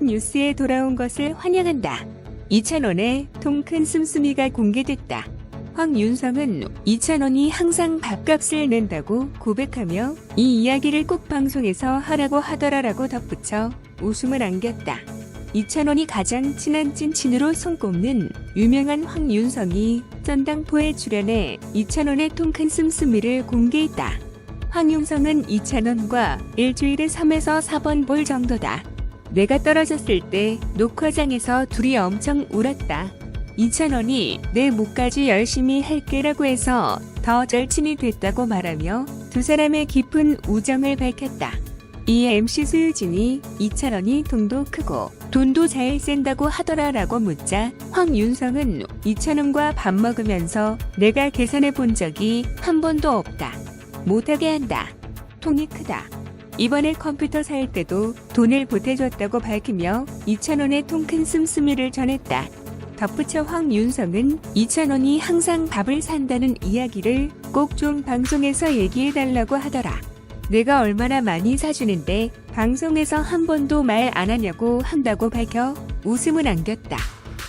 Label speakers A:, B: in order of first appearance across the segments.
A: 뉴스에 돌아온 것을 환영한다. 이찬원의 통큰 씀씀이가 공개됐다. 황윤성은 이찬원이 항상 밥값을 낸다고 고백하며 이 이야기를 꼭 방송에서 하라고 하더라라고 덧붙여 웃음을 안겼다. 이찬원이 가장 친한 찐친으로 손꼽는 유명한 황윤성이 쩐당포에 출연해 이찬원의 통큰 씀씀이를 공개했다. 황윤성은 이찬원과 일주일에 3에서 4번 볼 정도다. 내가 떨어졌을 때 녹화장에서 둘이 엄청 울었다. 이찬원이 내 목까지 열심히 할게라고 해서 더 절친이 됐다고 말하며 두 사람의 깊은 우정을 밝혔다. 이에 MC 수유진이 이찬원이 돈도 크고 돈도 잘 센다고 하더라라고 묻자 황윤성은 이찬원과 밥 먹으면서 내가 계산해 본 적이 한 번도 없다. 못하게 한다. 통이 크다. 이번에 컴퓨터 살 때도 돈을 보태줬다고 밝히며 이찬원의 통큰 씀씀이를 전했다. 덧붙여 황윤성은 이찬원이 항상 밥을 산다는 이야기를 꼭 좀 방송에서 얘기해달라고 하더라. 내가 얼마나 많이 사주는데 방송에서 한 번도 말 안 하냐고 한다고 밝혀 웃음을 안겼다.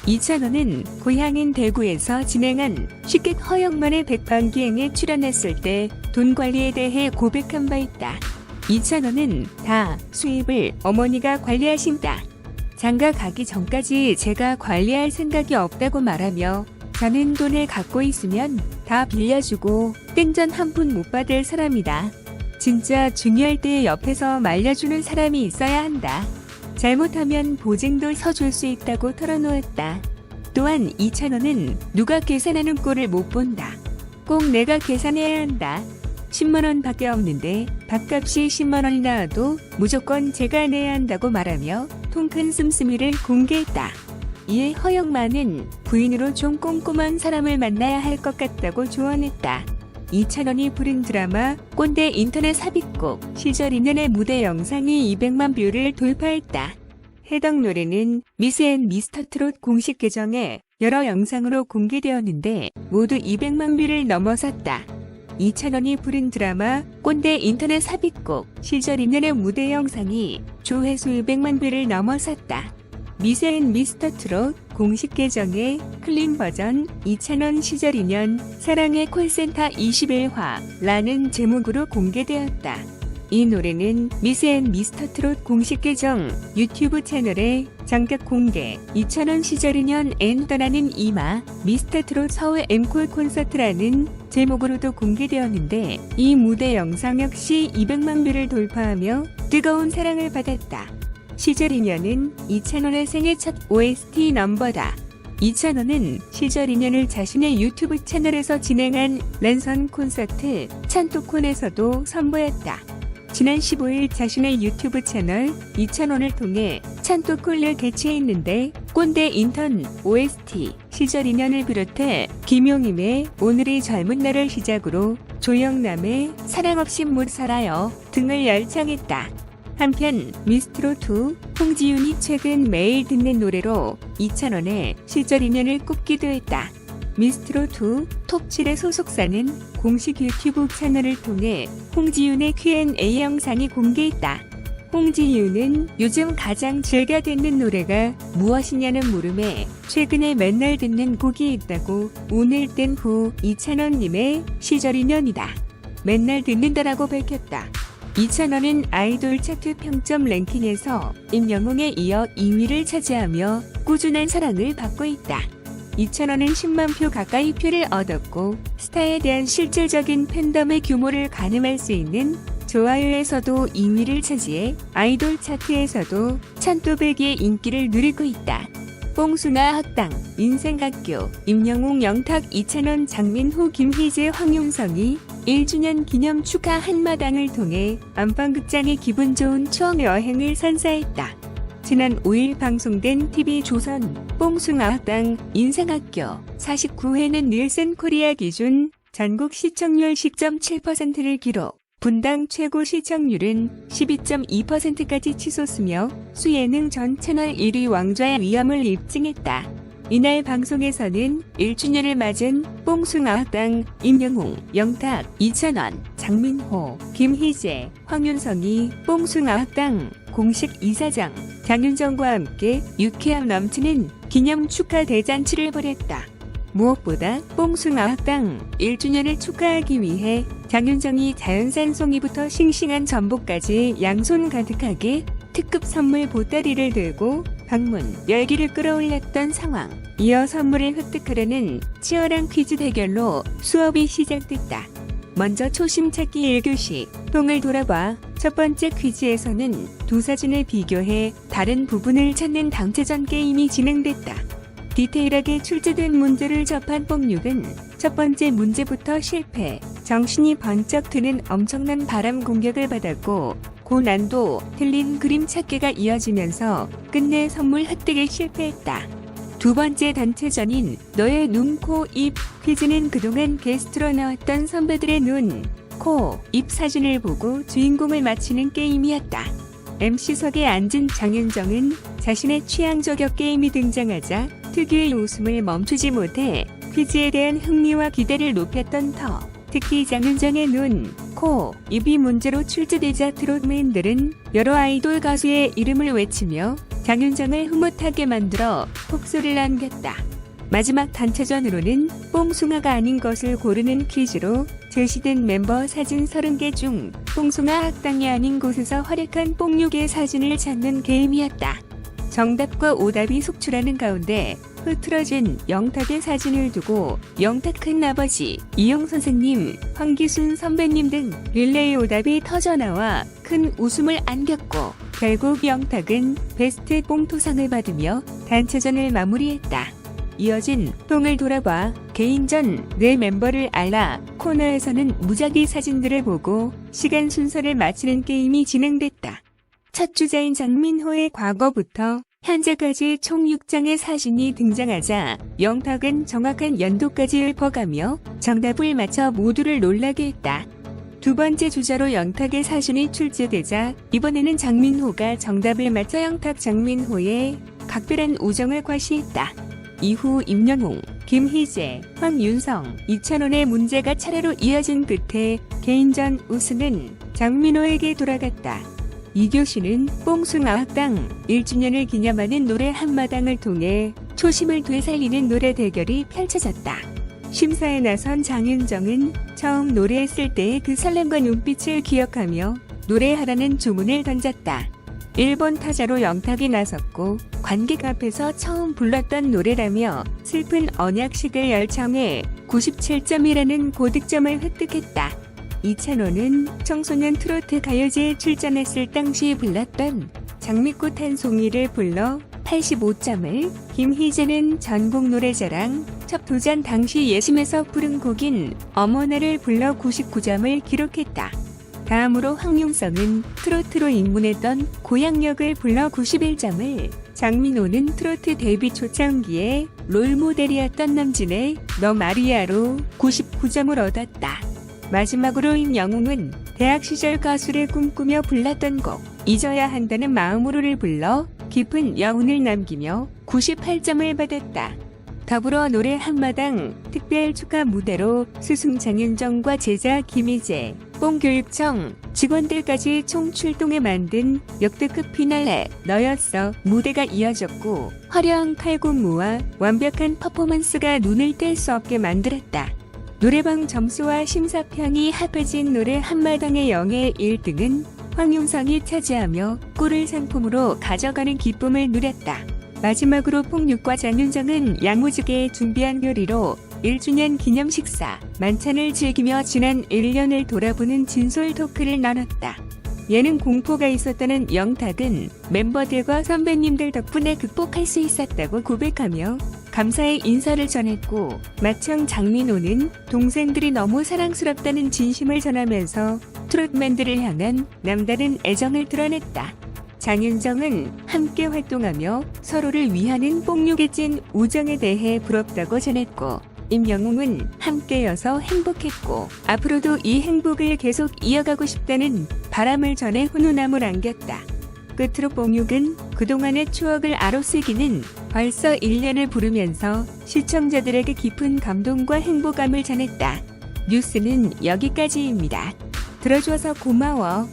A: 이찬원은 고향인 대구에서 진행한 식객 허영만의 백반기행에 출연했을 때 돈 관리에 대해 고백한 바 있다. 이찬원은 다 수입을 어머니가 관리하신다. 장가 가기 전까지 제가 관리할 생각이 없다고 말하며 저는 돈을 갖고 있으면 다 빌려주고 땡전 한 푼 못 받을 사람이다. 진짜 중요할 때 옆에서 말려주는 사람이 있어야 한다. 잘못하면 보증도 서줄 수 있다고 털어놓았다. 또한 이찬원은 누가 계산하는 꼴을 못 본다. 꼭 내가 계산해야 한다. 10만원 밖에 없는데 밥값이 10만원이 나와도 무조건 제가 내야 한다고 말하며 통큰 씀씀이를 공개했다. 이에 허영만은 부인으로 좀 꼼꼼한 사람을 만나야 할 것 같다고 조언했다. 이찬원이 부른 드라마 꼰대 인터넷 삽입곡 시절 인연의 무대 영상이 200만 뷰를 돌파했다. 해당 노래는 미스 앤 미스터 트롯 공식 계정에 여러 영상으로 공개되었는데 모두 200만 뷰를 넘어섰다. 이찬원이 부른 드라마 꼰대 인터넷 삽입곡 시절 인연의 무대 영상이 조회수 200만 뷰를 넘어섰다. 미스 앤 미스터 트롯 공식 계정의 클린 버전 이찬원 시절 인연 사랑의 콜센터 21화라는 제목으로 공개되었다. 이 노래는 미스 앤 미스터 트롯 공식 계정 유튜브 채널에 정격 공개 이찬원 시절 인연 앤 떠나는 이마 미스터 트롯 서울 엠콜 콘서트라는 제목으로도 공개되었는데 이 무대 영상 역시 200만 뷰를 돌파하며 뜨거운 사랑을 받았다. 시절 인연은 이찬원의 생애 첫 OST 넘버다. 이찬원은 시절 인연을 자신의 유튜브 채널에서 진행한 랜선 콘서트 찬토콘에서도 선보였다. 지난 15일 자신의 유튜브 채널 이찬원을 통해 찬토콘을 개최했는데 꼰대 인턴 OST 시절 인연을 비롯해 김용임의 오늘이 젊은 날을 시작으로 조영남의 사랑 없이 못 살아요 등을 열창했다. 한편 미스트롯2 홍지윤이 최근 매일 듣는 노래로 이찬원의 시절 인연을 꼽기도 했다. 미스트롯2 톱7의 소속사는 공식 유튜브 채널을 통해 홍지윤의 Q&A 영상이 공개했다. 홍지윤은 요즘 가장 즐겨 듣는 노래가 무엇이냐는 물음에 최근에 맨날 듣는 곡이 있다고 오늘 뜬 후 이찬원님의 시절 인연이다. 맨날 듣는다라고 밝혔다. 이찬원은 아이돌 차트 평점 랭킹에서 임영웅에 이어 2위를 차지하며 꾸준한 사랑을 받고 있다. 이찬원은 10만 표 가까이 표를 얻었고 스타에 대한 실질적인 팬덤의 규모를 가늠할 수 있는 좋아요에서도 2위를 차지해 아이돌 차트에서도 찬또배기의 인기를 누리고 있다. 뽕수나 헛당, 인생학교, 임영웅 영탁 이찬원 장민호 김희재 황윤성이 1주년 기념 축하 한마당을 통해 안방극장의 기분 좋은 추억 여행을 선사했다. 지난 5일 방송된 TV조선 뽕숭아 학당 인생학교 49회는 닐슨 코리아 기준 전국 시청률 10.7%를 기록. 분당 최고 시청률은 12.2%까지 치솟으며 수예능 전 채널 1위 왕좌의 위엄을 입증했다. 이날 방송에서는 1주년을 맞은 뽕숭아학당 임영웅, 영탁, 이찬원, 장민호, 김희재, 황윤성이 뽕숭아학당 공식 이사장 장윤정과 함께 유쾌함 넘치는 기념 축하 대잔치를 벌였다. 무엇보다 뽕숭아학당 1주년을 축하하기 위해 장윤정이 자연산 송이부터 싱싱한 전복까지 양손 가득하게 특급 선물 보따리를 들고 방문 열기를 끌어올렸던 상황. 이어 선물을 획득하려는 치열한 퀴즈 대결로 수업이 시작됐다. 먼저 초심 찾기 1교시 뽕을 돌아봐. 첫 번째 퀴즈에서는 두 사진을 비교해 다른 부분을 찾는 당체전 게임이 진행됐다. 디테일하게 출제된 문제를 접한 뽕육은 첫 번째 문제부터 실패, 정신이 번쩍 드는 엄청난 바람 공격을 받았고 고난도 틀린 그림 찾기가 이어지면서 끝내 선물 획득에 실패했다. 두 번째 단체전인 너의 눈, 코, 입 퀴즈는 그동안 게스트로 나왔던 선배들의 눈, 코, 입 사진을 보고 주인공을 맞히는 게임이었다. MC석에 앉은 장윤정은 자신의 취향 저격 게임이 등장하자 특유의 웃음을 멈추지 못해 퀴즈에 대한 흥미와 기대를 높였던 터. 특히 장윤정의 눈, 코, 입이 문제로 출제되자 트롯맨들은 여러 아이돌 가수의 이름을 외치며 장윤정을 흐뭇하게 만들어 폭소를 남겼다. 마지막 단체전으로는 뽕숭아가 아닌 것을 고르는 퀴즈로 제시된 멤버 사진 30개 중 뽕숭아 학당이 아닌 곳에서 활약한 뽕육의 사진을 찾는 게임이었다. 정답과 오답이 속출하는 가운데 흐트러진 영탁의 사진을 두고 영탁 큰 아버지, 이용 선생님, 황기순 선배님 등 릴레이 오답이 터져나와 큰 웃음을 안겼고 결국 영탁은 베스트 뽕토상을 받으며 단체전을 마무리했다. 이어진 뽕을 돌아봐 개인전 내 멤버를 알라 코너에서는 무작위 사진들을 보고 시간 순서를 맞추는 게임이 진행됐다. 첫 주자인 장민호의 과거부터 현재까지 총 6장의 사진이 등장하자 영탁은 정확한 연도까지 읊어가며 정답을 맞춰 모두를 놀라게 했다. 두 번째 주자로 영탁의 사진이 출제되자 이번에는 장민호가 정답을 맞춰 영탁 장민호의 각별한 우정을 과시했다. 이후 임영웅, 김희재, 황윤성, 이찬원의 문제가 차례로 이어진 끝에 개인전 우승은 장민호에게 돌아갔다. 2교시는 뽕숭아학당 1주년을 기념하는 노래 한마당을 통해 초심을 되살리는 노래 대결이 펼쳐졌다. 심사에 나선 장윤정은 처음 노래했을 때의 그 설렘과 눈빛을 기억하며 노래하라는 주문을 던졌다. 1번 타자로 영탁이 나섰고 관객 앞에서 처음 불렀던 노래라며 슬픈 언약식을 열창해 97점이라는 고득점을 획득했다. 이찬원은 청소년 트로트 가요제에 출전했을 당시 불렀던 장미꽃 한 송이를 불러 85점을, 김희재는 전국 노래자랑 첫 도전 당시 예심에서 부른 곡인 어머나를 불러 99점을 기록했다. 다음으로 황윤성은 트로트로 입문했던 고향역을 불러 91점을, 장민호는 트로트 데뷔 초창기에 롤모델이었던 남진의 너 마리아로 99점을 얻었다. 마지막으로 임영웅은 대학 시절 가수를 꿈꾸며 불렀던 곡 잊어야 한다는 마음으로를 불러 깊은 여운을 남기며 98점을 받았다. 더불어 노래 한마당 특별 축하 무대로 스승 장윤정과 제자 김희재, 뽕교육청 직원들까지 총 출동해 만든 역대급 피날레 너였어 무대가 이어졌고 화려한 칼군무와 완벽한 퍼포먼스가 눈을 뗄 수 없게 만들었다. 노래방 점수와 심사평이 합해진 노래 한마당의 영예 1등은 황윤성이 차지하며 꿀을 상품으로 가져가는 기쁨을 누렸다. 마지막으로 뽕육과 장윤정은 야무지게 준비한 요리로 1주년 기념 식사, 만찬을 즐기며 지난 1년을 돌아보는 진솔 토크를 나눴다. 예능 공포가 있었다는 영탁은 멤버들과 선배님들 덕분에 극복할 수 있었다고 고백하며 감사의 인사를 전했고, 마청 장민호는 동생들이 너무 사랑스럽다는 진심을 전하면서 트롯맨들을 향한 남다른 애정을 드러냈다. 장윤정은 함께 활동하며 서로를 위하는 뽕육의 찐 우정에 대해 부럽다고 전했고, 임영웅은 함께여서 행복했고 앞으로도 이 행복을 계속 이어가고 싶다는 바람을 전해 훈훈함을 안겼다. 끝으로 뽕육은 그동안의 추억을 아로새기는 벌써 1년을 부르면서 시청자들에게 깊은 감동과 행복감을 전했다. 뉴스는 여기까지입니다. 들어줘서 고마워.